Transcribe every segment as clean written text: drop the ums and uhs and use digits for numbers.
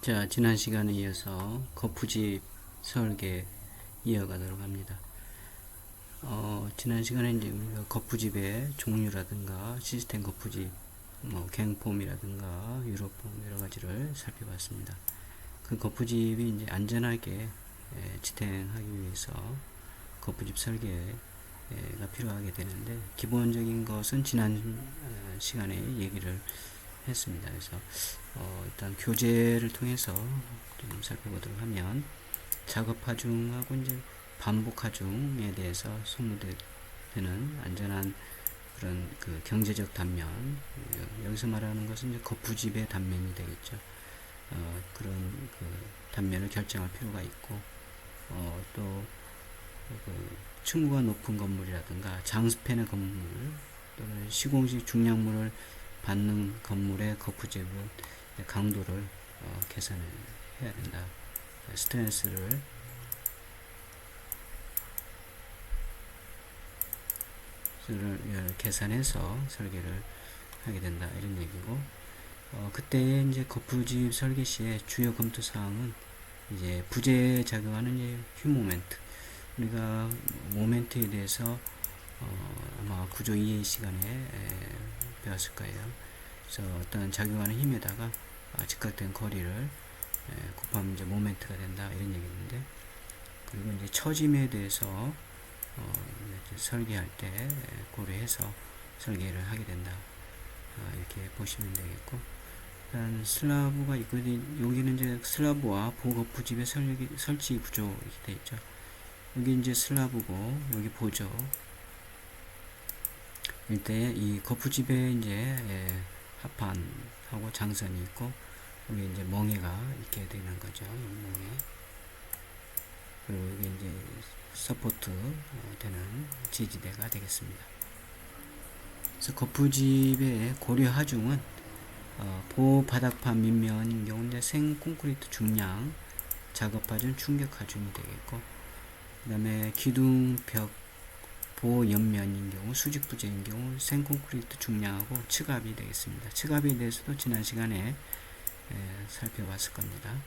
자, 지난 시간에 이어서 거푸집 설계 이어가도록 합니다. 지난 시간에 이제 우리가 거푸집의 종류라든가 시스템 거푸집, 갱폼이라든가 유로폼 여러 가지를 살펴봤습니다. 그 거푸집이 이제 안전하게 지탱하기 위해서 거푸집 설계가 필요하게 되는데, 기본적인 것은 지난 시간에 얘기를 했습니다. 그래서 일단 교재를 통해서 좀 살펴보도록 하면, 작업 하중하고 이제 반복 하중에 대해서 소모되는 안전한 그런 그 경제적 단면, 여기서 말하는 것은 이제 거푸집의 단면이 되겠죠. 그런 그 단면을 결정할 필요가 있고, 또 그 층고가 높은 건물이라든가 장수팬의 건물, 또는 시공식 중량물을 받는 건물의 거푸집은 강도를 계산해야 된다. 스트레스를 계산해서 설계를 하게 된다, 이런 얘기고, 그때 이제 거푸집 설계 시에 주요 검토 사항은 이제 부재 작용하는 이제 휴모멘트, 우리가 모멘트에 대해서 아마 구조 이해 시간에 배웠을 거예요. 그래서 어떤 작용하는 힘에다가 직각된 거리를 곱하면 이제 모멘트가 된다, 이런 얘기인데, 그리고 이제 처짐에 대해서 설계할 때 고려해서 설계를 하게 된다, 이렇게 보시면 되겠고, 일단 슬라브가 있고, 여기는 이제 슬라브와 보거푸집의 설치 구조 이렇게 되어 있죠. 여기 이제 슬라브고 여기 보죠. 이때 이 거푸집에 이제 합판하고 장선이 있고, 여기 이제 멍에가 있게 되는 거죠. 멍에. 그리고 여기 이제 서포트 되는 지지대가 되겠습니다. 그래서 거푸집의 고려 하중은 보바닥판 밑면인 경우 이제 생콘크리트 중량 작업하중 충격 하중이 되겠고, 그 다음에 기둥벽 보연면인 경우, 수직 부재인 경우 생콘크리트 중량하고 층압이 되겠습니다. 층압에 대해서도 지난 시간에 살펴봤을 겁니다.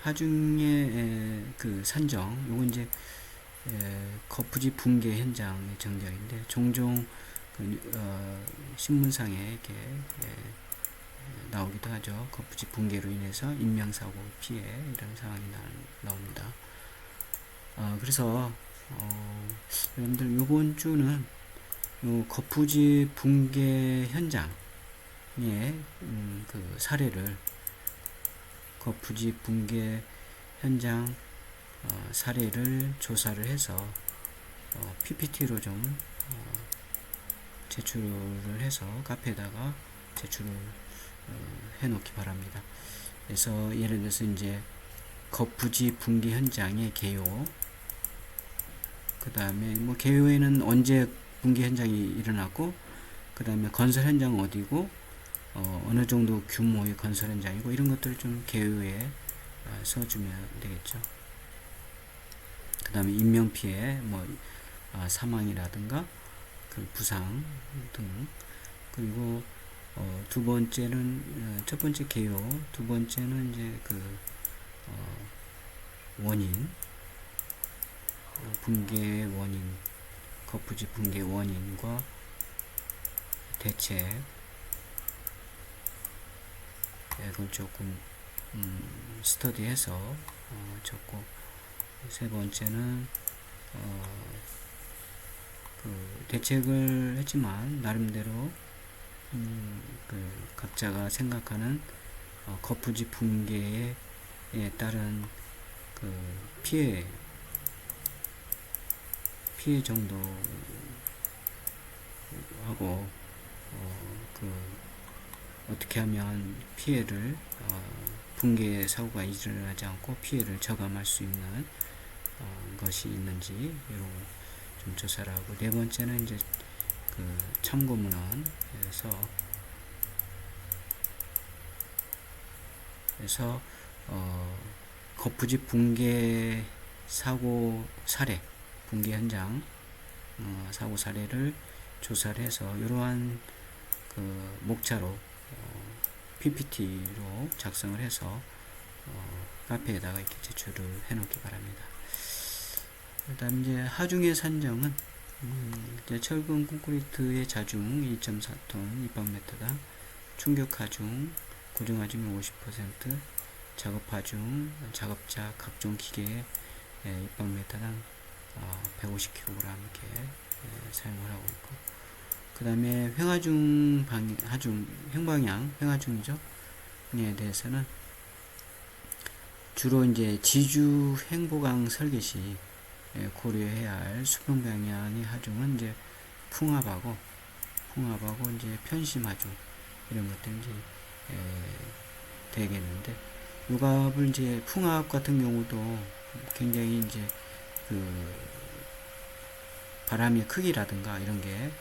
하중의 그 산정, 요건 이제 거푸집 붕괴 현장의 정정인데, 종종 신문상에 이렇게 나오기도 하죠. 거푸집 붕괴로 인해서 인명사고 피해, 이런 상황이 나옵니다. 그래서 여러분들 요번 주는 요 거푸집 붕괴 현장의 그 사례를, 거푸집 붕괴 현장 사례를 조사를 해서 PPT로 좀 제출을 해서 카페에다가 제출을 해놓기 바랍니다. 그래서 예를 들어서 이제 거푸집 붕괴 현장의 개요, 그 다음에 뭐 개요에는 언제 붕괴 현장이 일어났고, 그 다음에 건설 현장은 어디고, 어느 정도 규모의 건설 현장이고, 이런 것들을 좀 개요에 써주면 되겠죠. 그 다음에 인명피해, 뭐 사망이라든가 그 부상 등. 그리고 두 번째는 첫 번째 개요, 두 번째는 이제 그 원인, 붕괴 원인, 거푸집 붕괴 원인과 대책, 이걸 조금 스터디해서 적고, 세 번째는 그 대책을 했지만 나름대로 그 각자가 생각하는 거푸집 붕괴에 따른 그 피해 정도하고, 그 어떻게 하면 피해를 붕괴 사고가 일어나지 않고 피해를 저감할 수 있는 것이 있는지, 이런 좀 조사를 하고, 네 번째는 이제 그 참고문헌에서 거푸집 붕괴 사고 사례, 붕괴 현장 사고 사례를 조사를 해서 이러한 그 목차로 PPT로 작성을 해서 카페에다가 이렇게 제출을 해 놓기 바랍니다. 그다음 이제 하중의 산정은 이제 철근 콘크리트의 자중 1.4톤 입방미터당, 충격 하중, 고정 하중이 50%, 작업 하중, 작업자 각종 기계의 입방미터당 150kg 이렇게 사용을 하고 있고, 그 다음에 횡하중 횡방향 횡하중이죠. 에 대해서는 주로 이제 지주 횡보강 설계 시 고려해야 할 수평 방향의 하중은 이제 풍압하고 이제 편심 하중 이런 것들 이제 되겠는데, 요갑을 이제 풍압 같은 경우도 굉장히 이제 그 바람의 크기라든가 이런 게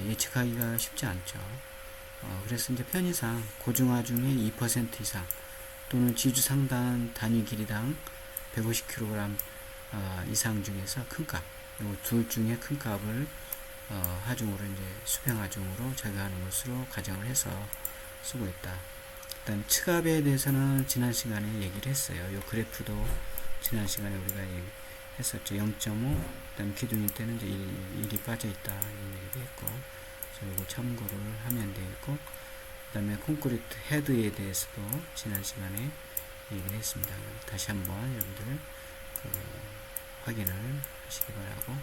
예측하기가 쉽지 않죠. 그래서 이제 편의상 고중하중의 2% 이상 또는 지주 상단 단위 길이당 150kg 이상 중에서 큰 값, 요 둘 중에 큰 값을 하중으로 이제 수평 하중으로 작용하는 것으로 가정을 해서 쓰고 있다. 일단 측압에 대해서는 지난 시간에 얘기를 했어요. 요 그래프도 지난 시간에 우리가 했었죠. 0.5, 그다음 기둥일 때는 이제 1이 빠져 있다 이런 얘기도 했고, 그래서 이거 참고를 하면 되겠고, 그다음에 콘크리트 헤드에 대해서도 지난 시간에 얘기를 했습니다. 다시 한번 여러분들 확인을 하시기 바라고,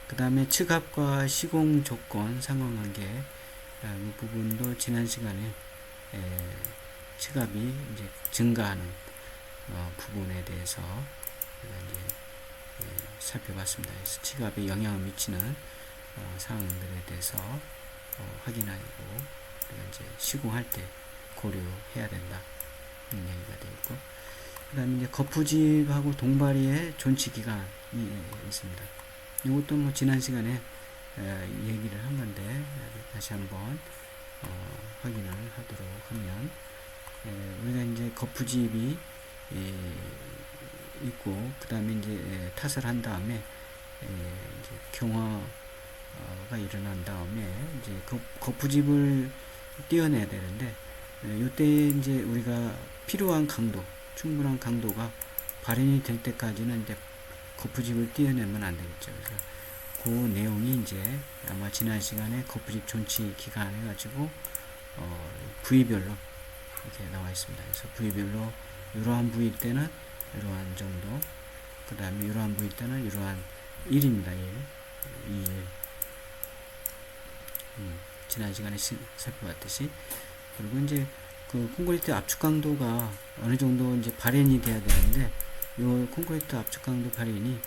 그 다음에 측압과 시공 조건 상관관계 이 부분도 지난 시간에 측압이 이제 증가하는 부분에 대해서 이제 살펴봤습니다. 그래서 측압에 영향을 미치는 사항들에 대해서 확인하고 우리가 이제 시공할 때 고려해야 된다 이런 얘기가 되어 있고, 그 다음에 이제 거푸집하고 동바리의 존치 기간이 있습니다. 이것도 뭐 지난 시간에 얘기를 한 건데 다시 한번 확인을 하도록 하면, 우리가 이제 거푸집이 있고 그 다음에 이제 탓을 한 다음에 이제 경화가 일어난 다음에 이제 거푸집을 띄어내야 되는데, 이때 이제 우리가 필요한 강도, 충분한 강도가 발현이 될 때까지는 이제 거푸집을 띄어내면 안 되겠죠. 그래서 그 내용이 이제 아마 지난 시간에 거푸집 존치 기간 해가지고 부위별로 이렇게 나와 있습니다. 그래서 부위별로 이러한 부위일 때는 이러한 정도, 그 다음에 이러한 부위일 때는 이러한 1입니다. 1, 2일. 지난 시간에 살펴봤듯이. 그리고 이제 그 콘크리트 압축 강도가 어느 정도 이제 발현이 돼야 되는데, 요 콘크리트 압축 강도 발현이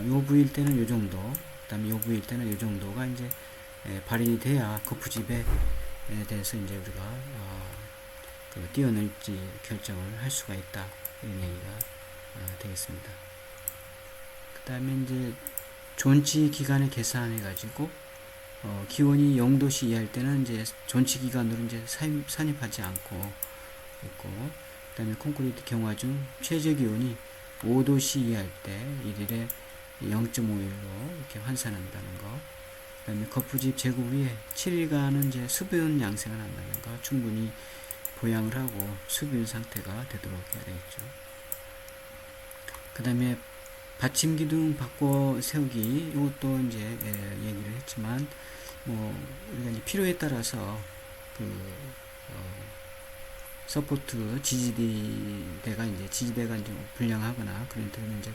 요 부위일 때는 요 정도, 그 다음에 요 부위일 때는 요 정도가 이제 발현이 돼야 거푸집에 대해서 이제 우리가 그 띄어낼지 결정을 할 수가 있다 이런 얘기가 되겠습니다. 그 다음에 이제 존치 기간을 계산해 가지고 기온이 0도씨 이하일 때는 이제 존치 기간으로 이제 산입하지 않고 있고, 그 다음에 콘크리트 경화 중 최저 기온이 5도씨 이하일 때 1일에 0.5일로 이렇게 환산한다는 거, 그 다음에 거푸집 제거 후에 7일간은 이제 수분 양생을 한다는 거, 충분히 보양을 하고 수분 상태가 되도록 해야 되겠죠. 그 다음에 받침 기둥 바꿔 세우기, 이것도 이제 얘기를 했지만, 뭐 우리가 이제 필요에 따라서 그 서포트 지지대가 이제 불량하거나 그런 때는 이제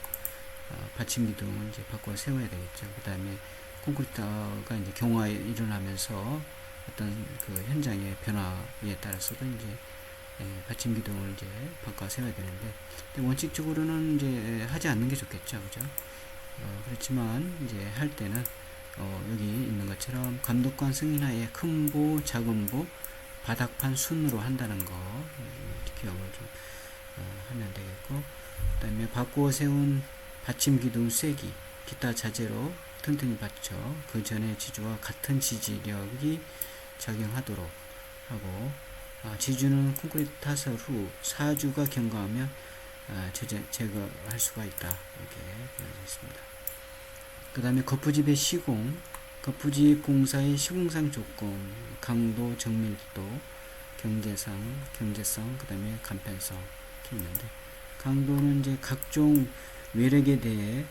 받침 기둥을 이제 바꿔 세워야 되겠죠. 그 다음에 콘크리트가 이제 경화에 일어나면서 어떤 그 현장의 변화에 따라서도 이제 받침 기둥을 이제 바꿔 세워야 되는데, 원칙적으로는 이제 하지 않는 게 좋겠죠, 그죠? 그렇지만 이제 할 때는 여기 있는 것처럼 감독관 승인하에 큰 보, 작은 보, 바닥판 순으로 한다는 거 기억을 좀 하면 되겠고, 그 다음에 바꾸어 세운 받침 기둥 쐐기, 기타 자재로 튼튼히 받쳐 그 전에 지주와 같은 지지력이 작용하도록 하고, 지주는 콘크리트 타설 후 4주가 경과하면 제거할 수가 있다 이렇게 되어 있습니다. 그 다음에 거푸집의 시공, 거푸집 공사의 시공상 조건, 강도, 정밀도, 경제성, 그 다음에 간편성 이렇게 있는데, 강도는 이제 각종 외력에 대해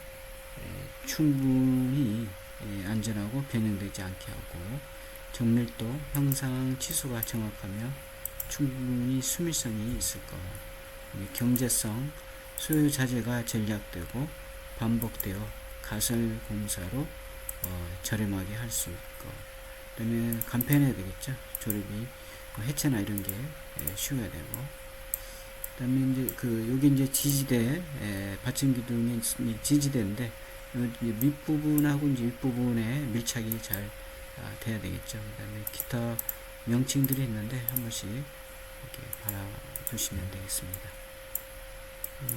충분히 안전하고 변형되지 않게 하고, 정밀도, 형상, 치수가 정확하며 충분히 수밀성이 있을 것. 경제성, 소요 자재가 전략되고 반복되어 가설 공사로 저렴하게 할 수 있고, 그 다음에 간편해야 되겠죠. 조립이 해체나 이런 게 쉬워야 되고, 그 다음에 이제 여기 이제 지지대, 받침 기둥이 지지대인데, 밑부분하고 이제 윗부분에 밀착이 잘 돼야 되겠죠. 그 다음에 기타 명칭들이 있는데 한 번씩 이렇게 바라보시면 되겠습니다.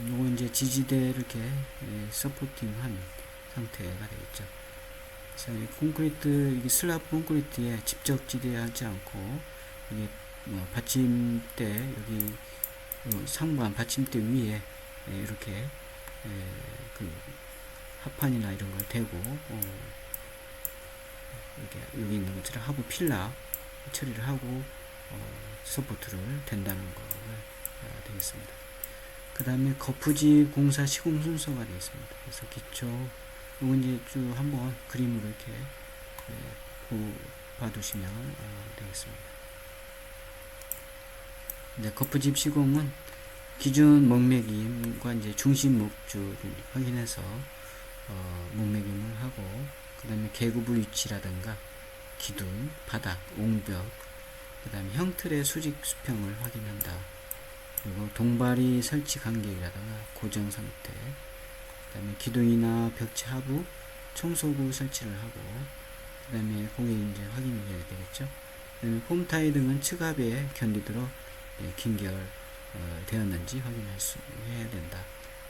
요거 이제 지지대 이렇게 서포팅한 상태가 되겠죠. 그래서 이 콘크리트, 이게 슬랍 콘크리트에 직접 지대하지 않고, 이게 받침대, 여기 상부한 받침대 위에 이렇게 그 합판이나 이런 걸 대고, 이렇게 여기 있는 것처럼 하부 필라 처리를 하고 서포트를 댄다는 거가 되겠습니다. 그 다음에 거푸집 공사 시공 순서가 되겠습니다. 그래서 기초, 이건 이제 쭉 한번 그림으로 이렇게 봐두시면 되겠습니다. 이제 거푸집 시공은 기준 목매김과 이제 중심 목줄을 확인해서 목매김을 하고, 그 다음에 계구부 위치라든가 기둥, 바닥, 옹벽, 그 다음에 형틀의 수직 수평을 확인한다. 그리고 동발이 설치 간격이라든가 고정 상태, 그 다음에 기둥이나 벽체 하부 청소구 설치를 하고, 그 다음에 그게 이제 확인이 돼야 되겠죠. 그 다음에 폼 타일 등은 측압에 견디도록 긴결 되었는지 해야 된다.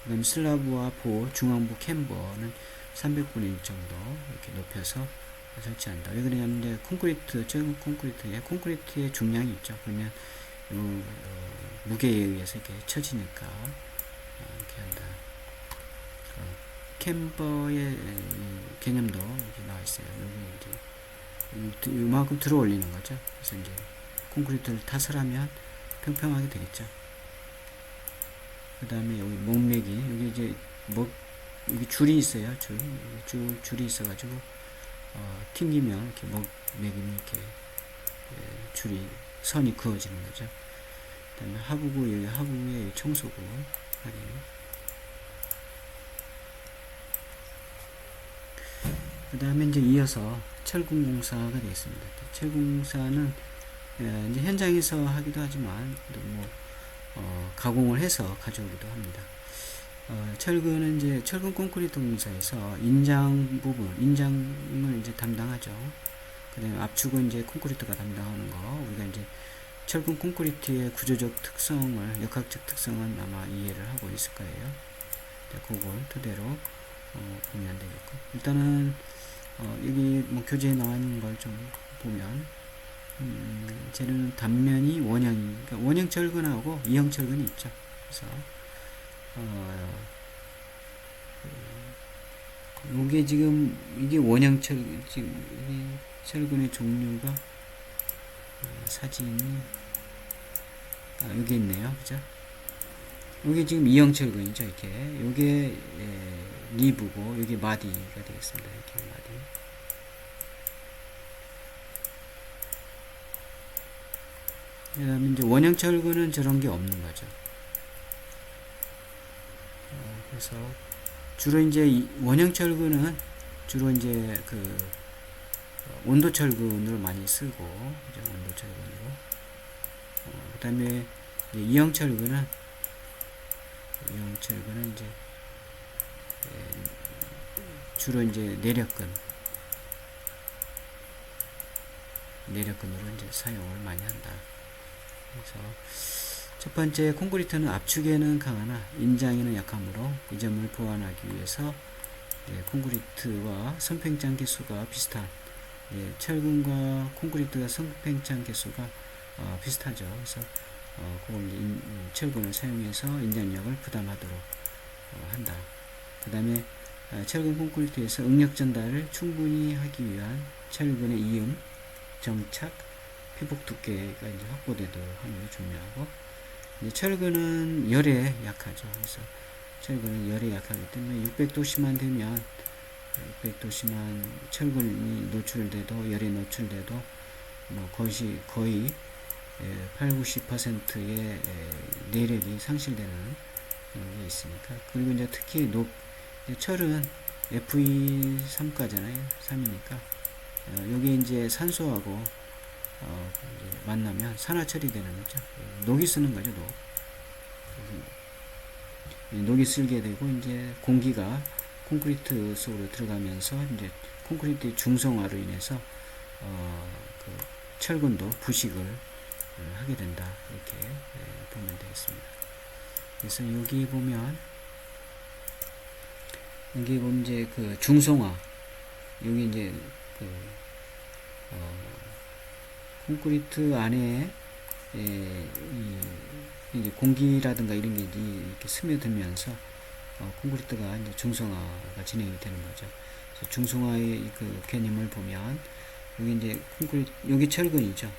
그 다음에 슬라브와 중앙부 캠버는 300분의 1 정도 이렇게 높여서 설치한다. 왜 그러냐면 이제 철근 콘크리트의 중량이 있죠. 그러면 무게에 의해서 이렇게 쳐지니까 이렇게 한다. 캠버의 개념도 이렇게 나와 있어요. 여기 이제 이만큼 들어 올리는 거죠. 그래서 이제 콘크리트를 타설하면 평평하게 되겠죠. 그 다음에 여기 목매기, 여기 이제 여기 줄이 있어요. 줄이 있어가지고 튕기면 이렇게 목매김이 이렇게 선이 그어지는 거죠. 그 다음에 하부구, 여기 하부에 청소구 확인. 그 다음에 이제 이어서 철근 공사가 되겠습니다. 철근 공사는 이제 현장에서 하기도 하지만 가공을 해서 가져오기도 합니다. 철근은 이제 철근 콘크리트 공사에서 인장을 이제 담당하죠. 그 다음에 압축은 이제 콘크리트가 담당하는 거. 우리가 이제 철근 콘크리트의 구조적 특성을, 역학적 특성은 아마 이해를 하고 있을 거예요. 그걸 토대로 보면 되겠고, 일단은 여기 교재에 나와 있는 걸 좀 보면, 쟤는 단면이 그러니까 원형 철근하고 이형 철근이 있죠. 그래서 요게 지금 이게 원형 지금 이 철근의 종류가 사진이 여기 있네요. 그죠? 요게 지금 이형 철근이죠. 이렇게 요게 리브고 요게 마디가 되겠습니다. 이렇게 마디. 그 다음에 이제 원형 철근은 저런 게 없는 거죠. 그래서 주로 이제 원형 철근은 주로 이제 온도 철근으로 많이 쓰고, 온도 철근으로. 그 다음에 이형 철근은 이제 주로 이제 내력근으로 이제 사용을 많이 한다. 그래서 첫 번째, 콘크리트는 압축에는 강하나 인장에는 약하므로 이 점을 보완하기 위해서 콘크리트와 선팽창 개수가 비슷한, 철근과 콘크리트가 선팽창 개수가 비슷하죠. 그래서 그걸 철근을 사용해서 인장력을 부담하도록 한다. 그 다음에 철근 콘크리트에서 응력 전달을 충분히 하기 위한 철근의 이음, 정착, 피복 두께가 이제 확보되도록 하는 게 중요하고, 이제 철근은 열에 약하죠. 그래서 철근은 열에 약하기 때문에 600도씨만 되면 600도씨만 철근이 노출돼도 열에 노출돼도 뭐 거의 8, 90%의 내력이 상실되는 게 있으니까. 그리고 이제 특히 철은 Fe3가잖아요. 3이니까 여기 이제 산소하고 이제 만나면 산화 처리되는 거죠. 녹이 쓰는 거죠. 녹이 쓸게 되고 이제 공기가 콘크리트 속으로 들어가면서 이제 콘크리트의 중성화로 인해서 그 철근도 부식을 하게 된다, 이렇게 보면 되겠습니다. 그래서 여기 보면 이제 그 중성화, 여기 이제 그 콘크리트 안에 이제 공기라든가 이런 게 이렇게 스며들면서 콘크리트가 이제 중성화가 진행이 되는 거죠. 그래서 중성화의 그 개념을 보면 여기 이제 여기 철근이죠.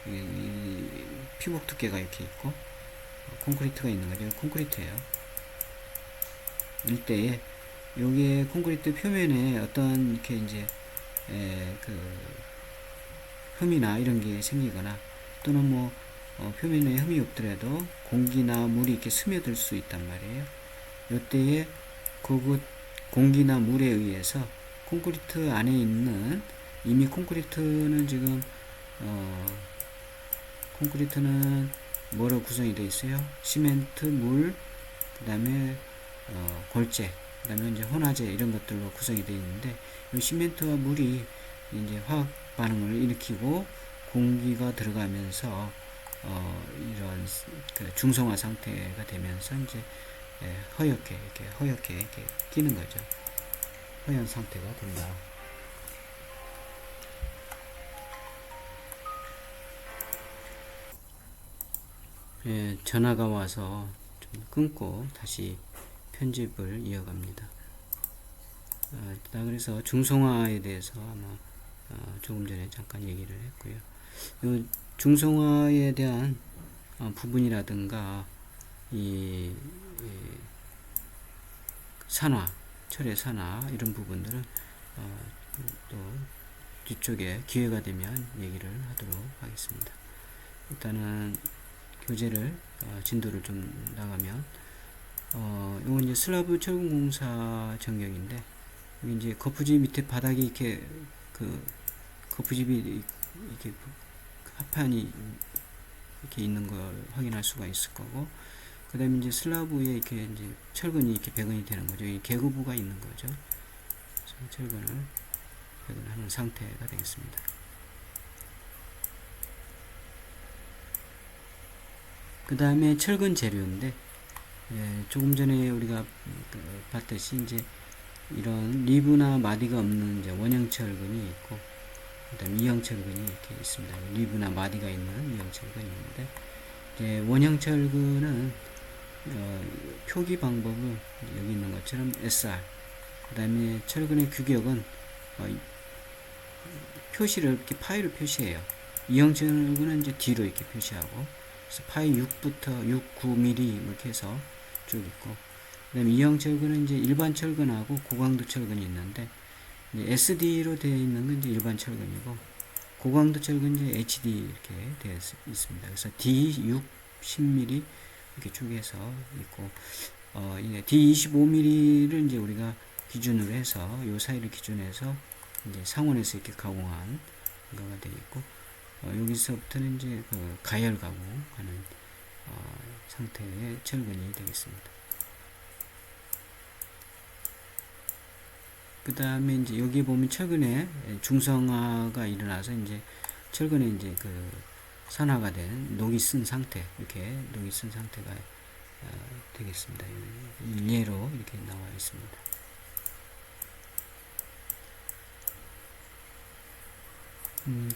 이 피복 두께가 이렇게 있고 콘크리트가 있는 거죠. 콘크리트예요. 이때에 여기에 콘크리트 표면에 어떤 이렇게 이제 그 흠이나 이런 게 생기거나 또는 뭐 표면에 흠이 없더라도 공기나 물이 이렇게 스며들 수 있단 말이에요. 이때에 그 공기나 물에 의해서 콘크리트 안에 있는, 이미 콘크리트는 지금 콘크리트는 뭐로 구성이 되어 있어요? 시멘트, 물, 그 다음에 골재, 그 다음에 이제 혼화재 이런 것들로 구성이 되어 있는데, 이 시멘트와 물이 이제 화학 반응을 일으키고 공기가 들어가면서 이런 그 중성화 상태가 되면서 이제 허옇게 이렇게 끼는 거죠. 허연 상태가 된다. 전화가 와서 좀 끊고 다시 편집을 이어갑니다. 그래서 중성화에 대해서 아마 조금 전에 잠깐 얘기를 했고요. 이 중성화에 대한 부분이라든가 이 산화, 철의 산화 이런 부분들은 또 뒤쪽에 기회가 되면 얘기를 하도록 하겠습니다. 일단은 교재를 진도를 좀 나가면 이건 이제 슬라브 철근공사 전경인데, 여기 이제 거푸집 밑에 바닥이 이렇게 그 거푸집이 이렇게 합판이 이렇게 있는 걸 확인할 수가 있을 거고, 그 다음에 이제 슬라브에 이렇게 이제 철근이 이렇게 배근이 되는 거죠. 이 개구부가 있는 거죠. 그래서 철근을 배근하는 상태가 되겠습니다. 그 다음에 철근 재료인데, 조금 전에 우리가 봤듯이 이제 이런 리브나 마디가 없는 이제 원형 철근이 있고, 그 다음에 이형 철근이 이렇게 있습니다. 리브나 마디가 있는 이형 철근이 있는데, 이제 원형 철근은 표기 방법은 여기 있는 것처럼 SR, 그 다음에 철근의 규격은 표시를 이렇게 파이로 표시해요. 이형 철근은 이제 D로 이렇게 표시하고, 그래서 파이 6부터 6, 9mm 이렇게 해서 쭉 있고, 그 다음에 이형 철근은 이제 일반 철근하고 고강도 철근이 있는데, 이제 SD로 되어 있는 건 이제 일반 철근이고, 고강도 철근 이제 HD 이렇게 되어 있습니다. 그래서 D 6, 10mm 이렇게 쭉 해서 있고, 이제 D 25mm를 이제 우리가 기준으로 해서 요 사이를 기준해서 이제 상온에서 이렇게 가공한 거가 되어 있고, 여기서부터는 이제 그 가열 가공하는 상태의 철근이 되겠습니다. 그 다음에 이제 여기 보면 철근에 중성화가 일어나서 이제 철근에 이제 그 산화가 된 녹이 쓴 상태, 이렇게 녹이 쓴 상태가 되겠습니다. 예로 이렇게 나와 있습니다.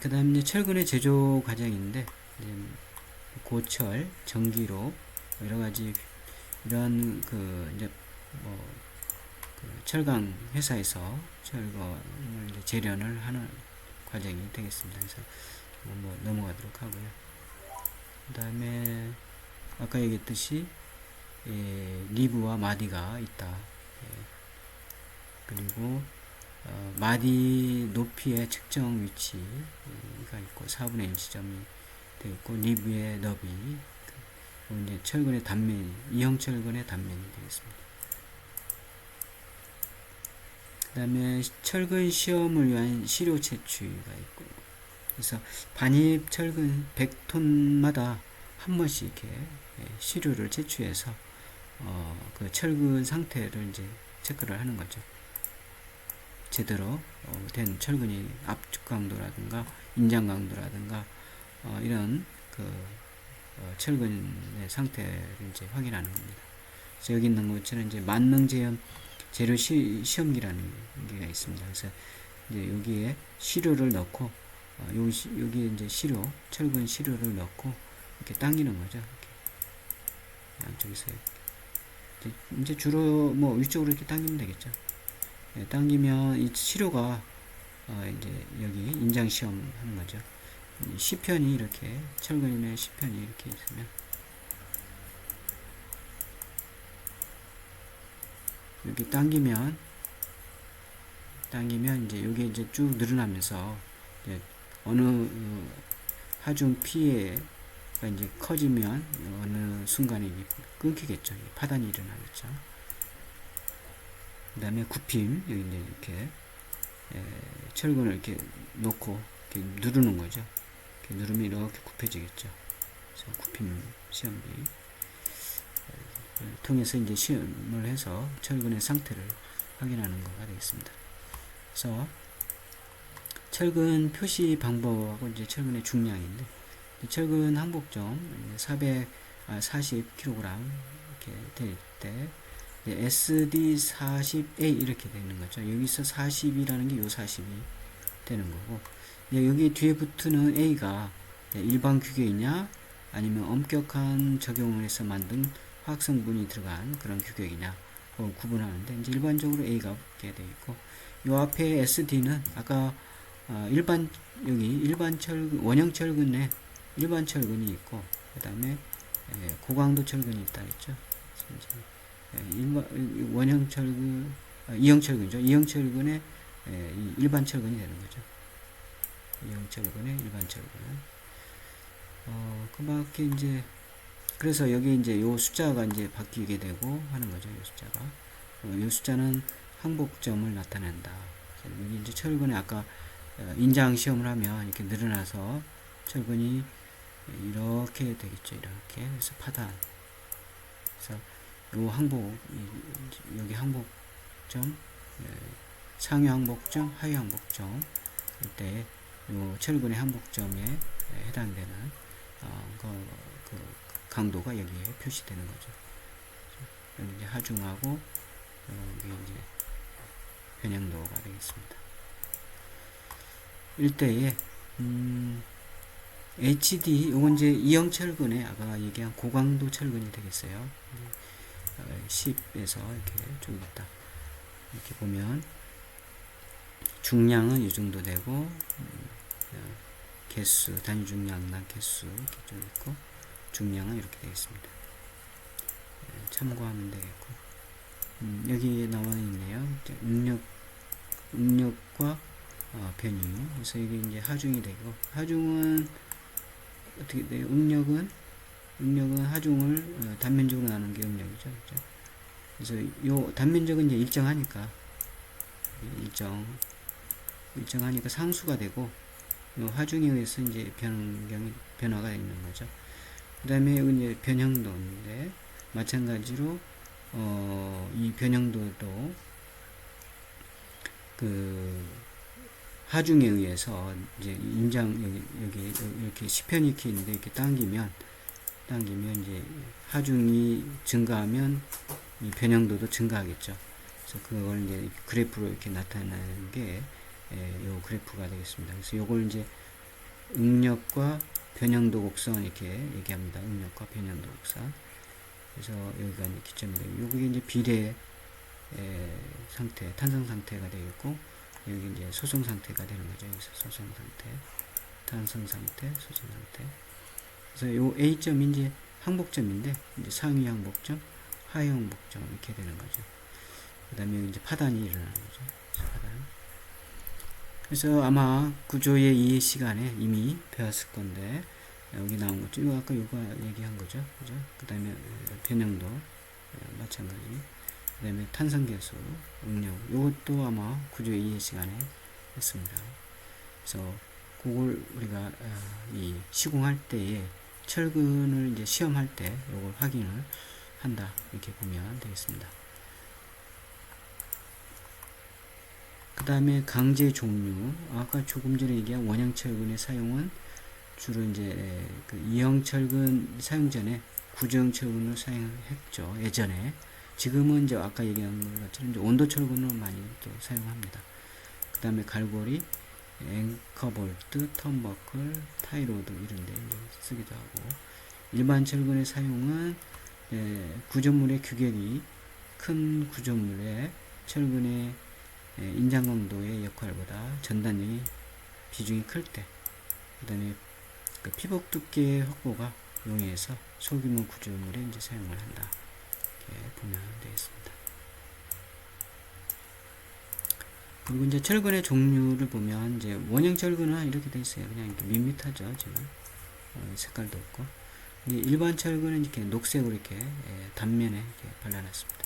그 다음 이제 철근의 제조 과정인데, 이제 고철, 전기로 여러 가지 이런 그 이제 뭐 그 철강 회사에서 철근을 이제 재련을 하는 과정이 되겠습니다. 그래서 뭐 넘어가도록 하고요. 그 다음에 아까 얘기했듯이 리브와 마디가 있다. 그리고 마디 높이의 측정 위치가 있고 4분의 1 지점이 되어 있고 리브의 너비, 이제 철근의 단면이, 이형 철근의 단면이 되겠습니다. 그 다음에 철근 시험을 위한 시료 채취가 있고, 그래서 반입 철근 100톤마다 한 번씩 이렇게 시료를 채취해서 그 철근 상태를 이제 체크를 하는 거죠. 제대로 된 철근이 압축 강도라든가 인장 강도라든가 이런 그 철근의 상태를 이제 확인하는 겁니다. 그래서 여기 있는 것처럼 이제 만능 재료 시험기라는 게가 있습니다. 그래서 이제 여기에 시료를 넣고 여기에 이제 철근 시료를 넣고 이렇게 당기는 거죠. 이렇게 양쪽에서 이제 주로 뭐 위쪽으로 이렇게 당기면 되겠죠. 당기면 이 시료가 이제 여기 인장 시험 하는 거죠. 시편이 이렇게 철근의 시편이 이렇게 있으면 여기 당기면 이제 여기 이제 쭉 늘어나면서 이제 어느 하중 피해가 이제 커지면 어느 순간에 끊기겠죠. 파단이 일어나겠죠. 그 다음에 굽힘, 여기 이제 이렇게 철근을 이렇게 놓고 이렇게 누르는 거죠. 이렇게 누르면 이렇게 굽혀지겠죠. 그래서 굽힘 시험기 통해서 이제 시험을 해서 철근의 상태를 확인하는 거가 되겠습니다. 그래서 철근 표시 방법하고 이제 철근의 중량인데, 철근 항복점 440kg 이렇게 될 때 SD40A 이렇게 되는 거죠. 여기서 40이라는 게 요 40이 되는 거고, 여기 뒤에 붙는 A가 일반 규격이냐 아니면 엄격한 적용을 해서 만든 화학성분이 들어간 그런 규격이냐 구분하는데, 이제 일반적으로 A가 붙게 되어 있고, 요 앞에 SD는 아까 일반 철근, 원형 철근에 일반 철근이 있고, 그 다음에 고강도 철근이 있다 했죠. 원형 철근, 이형 철근이죠. 이형 철근에 일반 철근이 되는 거죠. 이형 철근에 일반 철근. 그 밖에 이제, 그래서 여기 이제 요 숫자가 이제 바뀌게 되고 하는 거죠. 요 숫자가. 요 숫자는 항복점을 나타낸다. 여기 이제 철근에 아까 인장 시험을 하면 이렇게 늘어나서 철근이 이렇게 되겠죠. 이렇게. 그래서 파단. 그래서 요 항복, 여기 항복점, 상위 항복점, 하위 항복점, 이때 요 철근의 항복점에 해당되는 그 강도가 여기에 표시되는 거죠. 여기 이제 하중하고 여기 이제 변형도가 되겠습니다. 일대에 HD, 요건 이제 이형 철근에 아까 얘기한 고강도 철근이 되겠어요. 10에서 이렇게 쭉 있다. 이렇게 보면 중량은 이 정도 되고, 개수, 단위 중량당 개수 이렇게 쭉 있고, 중량은 이렇게 되겠습니다. 참고하면 되겠고, 여기 나와 있네요. 응력과 변유. 그래서 이게 이제 하중이 되고, 하중은 어떻게 돼요? 응력은 하중을 단면적으로 나누는 게 응력이죠. 그렇죠? 그래서 요 단면적은 이제 일정하니까 상수가 되고, 요 하중에 의해서 이제 변화가 있는 거죠. 그 다음에 여기 이제 변형도인데, 마찬가지로 이 변형도도 그 하중에 의해서 이제 인장 여기 이렇게 시편이 이렇게 있는데, 이렇게 당기면 이제 하중이 증가하면 이 변형도도 증가하겠죠. 그래서 그걸 이제 그래프로 이렇게 나타내는 게 요 그래프가 되겠습니다. 그래서 요걸 이제 응력과 변형도 곡선 이렇게 얘기합니다. 응력과 변형도 곡선. 그래서 여기가 이제 기점인데, 여기 이제 비례 상태, 탄성 상태가 되겠고, 여기 이제 소성 상태가 되는 거죠. 여기서 소성 상태, 단선 상태, 소선 상태. 그래서 요 A점이 이제 항복점인데, 이제 상위 항복점, 하위 항복점 이렇게 되는 거죠. 그 다음에 이제 파단이 일어나는 거죠. 파단. 그래서 아마 구조의 이해 시간에 이미 배웠을 건데, 여기 나온 거죠. 이거 아까 요거 얘기한 거죠. 그죠? 그 다음에 변형도 마찬가지. 그 다음에 탄성계수, 응력. 요것도 아마 구조의 이해 시간에 했습니다. 그래서 그걸 우리가 이 시공할 때에 철근을 이제 시험할 때 요걸 확인을 한다. 이렇게 보면 되겠습니다. 그 다음에 강제 종류. 아까 조금 전에 얘기한 원형 철근의 사용은 주로 이제 그 이형 철근 사용 전에 구정 철근을 사용했죠. 예전에. 지금은 이제 아까 얘기한 것처럼 이제 온도 철근을 많이 또 사용합니다. 그 다음에 갈고리, 앵커볼트, 턴버클, 타이로드 이런 데 이제 쓰기도 하고, 일반 철근의 사용은 구조물의 규격이 큰 구조물의 철근의 인장 강도의 역할보다 전단력이 비중이 클 때, 그 다음에 그 피복 두께 확보가 용이해서 소규모 구조물에 이제 사용을 한다. 이렇게 보면 되겠습니다. 그리고 이제 철근의 종류를 보면 이제 원형 철근은 이렇게 돼 있어요. 그냥 이렇게 밋밋하죠, 지금 색깔도 없고. 일반 철근은 이렇게 녹색으로 이렇게 단면에 이렇게 발라놨습니다.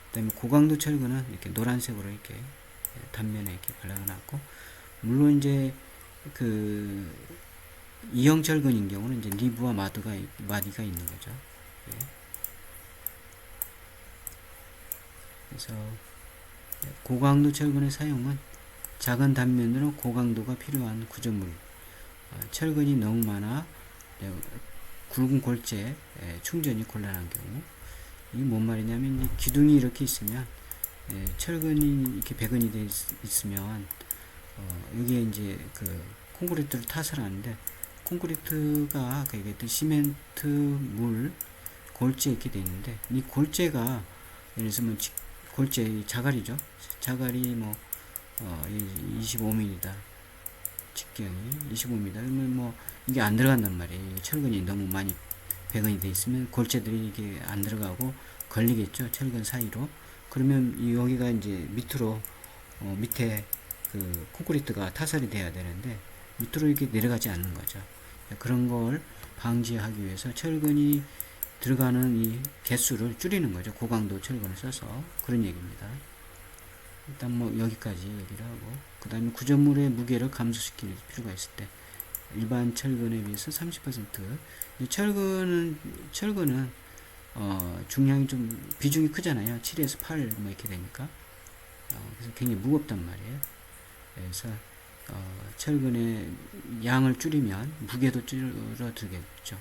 그다음에 고강도 철근은 이렇게 노란색으로 이렇게 단면에 이렇게 발라놨고, 물론 이제 그 이형 철근인 경우는 이제 리브와 마디가 있는 거죠. 예. 그래서 고강도 철근의 사용은 작은 단면으로 고강도가 필요한 구조물, 철근이 너무 많아 굵은 골재 충전이 곤란한 경우. 이게 뭔 말이냐면 이 기둥이 이렇게 있으면 철근이 이렇게 배근이 돼 있으면 여기에 이제 그 콘크리트를 타설 하는데, 콘크리트가 아까 얘기했던 시멘트, 물, 골재 이렇게 돼 있는데, 이 골재가 예를 들면 골재 자갈이죠. 자갈이 뭐 25mm다. 직경이 25mm. 그러면 뭐 이게 안 들어간단 말이에요. 철근이 너무 많이 배근이 돼 있으면 골재들이 이게 안 들어가고 걸리겠죠. 철근 사이로. 그러면 여기가 이제 밑으로 밑에 그 콘크리트가 타설이 돼야 되는데 밑으로 이렇게 내려가지 않는 거죠. 그런 걸 방지하기 위해서 철근이 들어가는 이 개수를 줄이는 거죠. 고강도 철근을 써서. 그런 얘기입니다. 일단 뭐 여기까지 얘기를 하고, 그 다음에 구조물의 무게를 감소시킬 필요가 있을 때 일반 철근에 비해서 30% 철근은 중량이 좀 비중이 크잖아요. 7에서 8 뭐 이렇게 되니까 그래서 굉장히 무겁단 말이에요. 그래서 철근의 양을 줄이면 무게도 줄어들겠죠.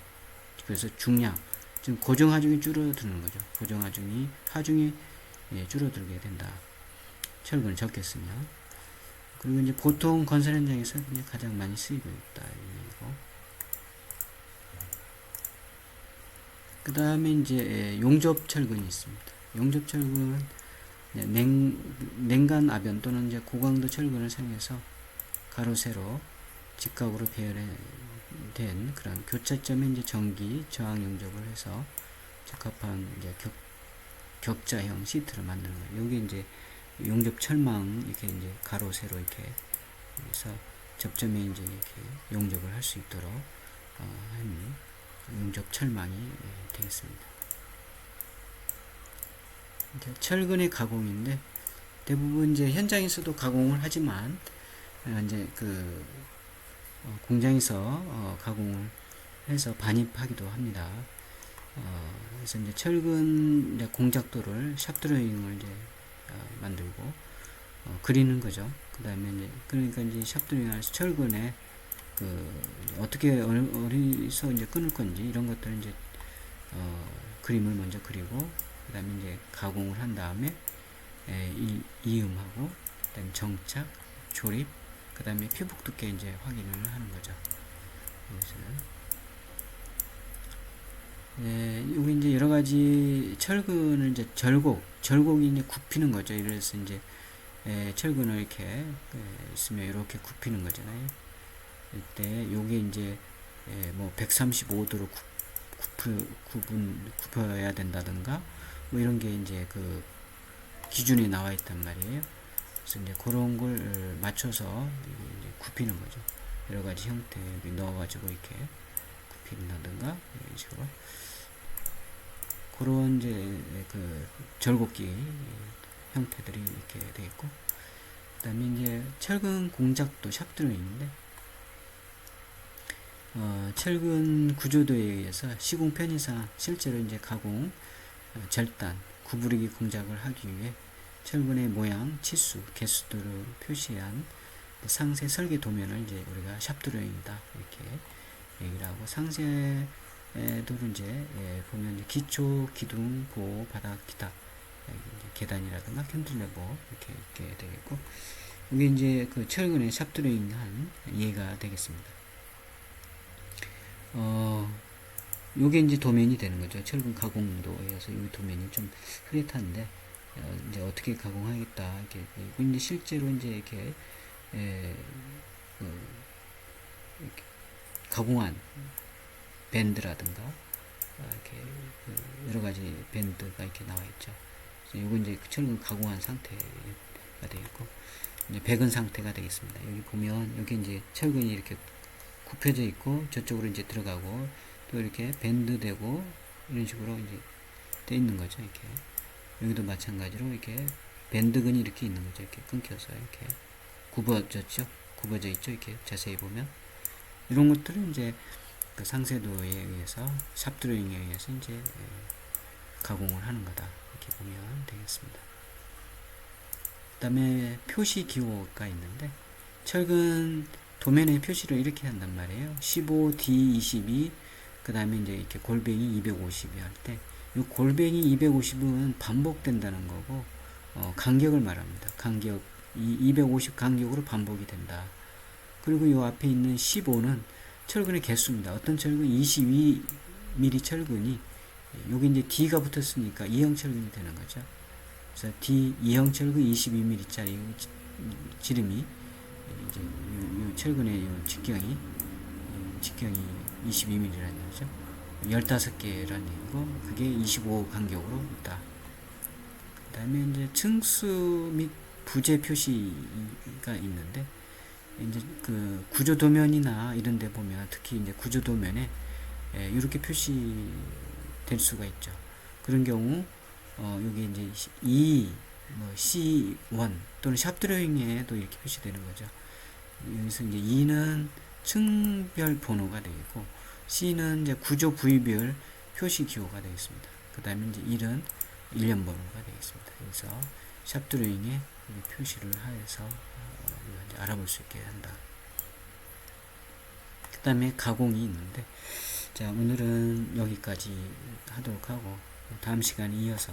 그래서 중량, 지금 고정하중이 줄어드는 거죠. 고정하중이 하중이 줄어들게 된다. 철근을 적게 쓰면. 그리고 이제 보통 건설 현장에서 그냥 가장 많이 쓰이고 있다. 이거. 그 다음에 이제 용접 철근이 있습니다. 용접 철근은 냉간 아변 또는 이제 고강도 철근을 사용해서 가로 세로 직각으로 배열된 그런 교차점에 이제 전기 저항 용접을 해서 적합한 이제 격자형 시트를 만드는 거예요. 여기 이제 용접 철망 이렇게 이제 가로 세로 이렇게 해서 접점에 이제 이렇게 용접을 할 수 있도록 하는 용접 철망이 되겠습니다. 철근의 가공인데 대부분 이제 현장에서도 가공을 하지만 이제 그 공장에서 가공을 해서 반입하기도 합니다. 그래서 이제 철근 이제 공작도를 샵 드로잉을 이제 만들고 그리는 거죠. 그 다음에 이제 그러니까 이제 샵 드로잉에서 철근에 그 어떻게 어디서 이제 끊을 건지 이런 것들을 이제 그림을 먼저 그리고 그 다음에 이제 가공을 한 다음에 이음하고 그다음에 정착, 조립, 그 다음에 피복 두께 이제 확인을 하는 거죠. 여기 이제 여러 가지 철근을 이제 절곡이 이제 굽히는 거죠. 이래서 이제 철근을 이렇게 있으면 이렇게 굽히는 거잖아요. 때 요게 이제 뭐 135도로 굽혀야 된다든가 뭐 이런 게 이제 그 기준이 나와 있단 말이에요. 그래서 이제 그런 걸 맞춰서 이제 굽히는 거죠. 여러 가지 형태 넣어가지고 이렇게 굽힌다든가 이런 식으로 그런 이제 그 절곡기 형태들이 이렇게 되어 있고, 그다음에 이제 철근 공작도 샵들어 있는데 철근 구조도에 의해서 시공 편의상 실제로 이제 가공, 절단, 구부리기 공작을 하기 위해 철근의 모양, 치수, 개수들을 표시한 상세 설계 도면을 이제 우리가 샵드로잉이다 이렇게 얘기를 하고, 상세도를 이제 보면 이제 기초, 기둥, 보호, 바닥, 기타, 이제 계단이라든가 캔틀레버 이렇게 있게 되겠고, 이게 이제 그 철근의 샵드로잉한 예가 되겠습니다. 요게 이제 도면이 되는 거죠. 철근 가공도에서 이 도면이 좀 흐릿한데, 이제 어떻게 가공하겠다 이렇게 이제 실제로 이제 이렇게 이렇게 가공한 밴드라든가 이렇게 여러 가지 밴드가 이렇게 나와 있죠. 요건 이제 철근 가공한 상태가 되겠고, 이제 백은 상태가 되겠습니다. 여기 보면 여기 이제 철근이 이렇게 굽혀져 있고 저쪽으로 이제 들어가고 또 이렇게 밴드 되고 이런 식으로 이제 돼 있는 거죠. 이렇게 여기도 마찬가지로 이렇게 밴드근이 이렇게 있는 거죠. 이렇게 끊겨서 이렇게 굽어져 있죠. 이렇게 자세히 보면 이런 것들은 이제 그 상세도에 의해서 샵드로잉에 의해서 이제 가공을 하는 거다 이렇게 보면 되겠습니다. 그 다음에 표시 기호가 있는데 철근 도면의 표시를 이렇게 한단 말이에요. 15, D22, 그 다음에 이제 이렇게 골뱅이 250이 할 때, 이 골뱅이 250은 반복된다는 거고, 간격을 말합니다. 간격, 250 간격으로 반복이 된다. 그리고 이 앞에 있는 15는 철근의 개수입니다. 어떤 철근 22mm 철근이, 여기 이제 D가 붙었으니까 2형 철근이 되는 거죠. 그래서 D 2형 철근 22mm 짜리 지름이 이제 이 철근의 이 직경이 22mm라는 거죠. 15개라는 얘기고, 그게 25 간격으로 있다. 그 다음에 이제 층수 및 부재 표시가 있는데, 이제 그 구조도면이나 이런 데 보면 특히 이제 구조도면에 이렇게 표시될 수가 있죠. 그런 경우, 여기 이제 C1 또는 샵드로잉에도 이렇게 표시되는 거죠. 여기서 이제 2는 층별 번호가 되겠고, C는 이제 구조 부위별 표시 기호가 되겠습니다. 그 다음에 이제 1은 일련 번호가 되겠습니다. 여기서 샵드로잉에 표시를 하여서 이제 알아볼 수 있게 한다. 그 다음에 가공이 있는데, 자, 오늘은 여기까지 하도록 하고, 다음 시간에 이어서